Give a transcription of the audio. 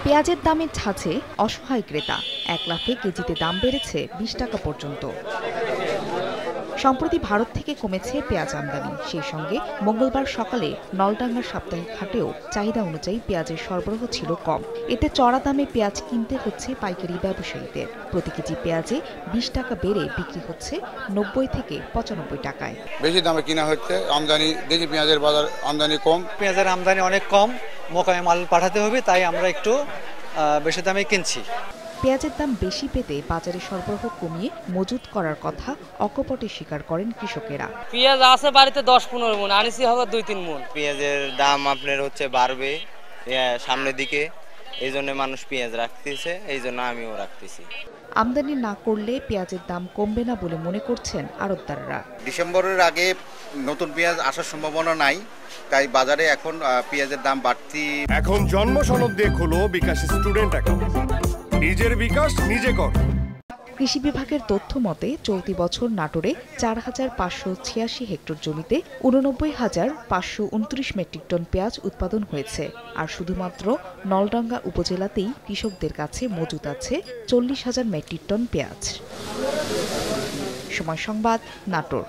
পেঁয়াজের দামের ঝাঁঝে অসহায় ক্রেতা, এক লাফে কেজিতে দাম বেড়েছে ২০ টাকা পর্যন্ত। সম্প্রতি ভারত থেকে কমেছে পেঁয়াজ আমদানি, সেই সঙ্গে মঙ্গলবার সকালে নলডাঙ্গার সাপ্তাহিক হাটেও চাহিদা অনুযায়ী পেঁয়াজের সরবরাহ ছিল কম। এতে চড়া দামে পেঁয়াজ কিনতে হচ্ছে পাইকারি ব্যবসায়ীদের। প্রতি কেজি পেঁয়াজে ২০ টাকা বেড়ে বিক্রি হচ্ছে ৯০ থেকে ৯৫ টাকায়। বেশি দামে কিনা হচ্ছে, আমদানি দেশি পেঁয়াজের বাজার আমদানি কম। পেঁয়াজের আমদানি অনেক কম, মোকামে মাল পাঠাতে হবে, তাই আমরা একটু বেশি দামে কিনছি। পেঁয়াজের দাম বেশি পেতে বাজারে সরবরাহ কমিয়ে মজুত করার কথা অকপটে স্বীকার করেন কৃষকেরা। পেঁয়াজ আছে বাড়িতে ১০-১৫ মণ, আনিসি হবে ২-৩ মণ। পেঁয়াজের দাম আপনার হচ্ছে বাড়বে সামনের দিকে, এই জন্য মানুষ পেঁয়াজ রাখতেছে, এই জন্য আমিও রাখতেছি। আমদানি না করলে পেঁয়াজের দাম কমবে না বলে মনে করছেন আড়তদাররা। ডিসেম্বরের আগে নতুন পেঁয়াজ আসার সম্ভাবনা নাই, তাই বাজারে এখন পেঁয়াজের দাম বাড়তি। এখন জন্ম সনদ দিয়ে খোলো বিকাশ স্টুডেন্ট অ্যাকাউন্ট, নিজের বিকাশ নিজে কর। কৃষি বিভাগের তথ্য মতে চলতি বছর নাটোরে ৪,৫৮৬ হেক্টর জমিতে ৮৯,৫২৯ মেট্রিক টন পেঁয়াজ উৎপাদন হয়েছে। আর শুধুমাত্র নলডাঙ্গা উপজেলাতেই কৃষকদের কাছে মজুত আছে ৪০,০০০ মেট্রিক টন পেঁয়াজ। সময় সংবাদ, নাটোর।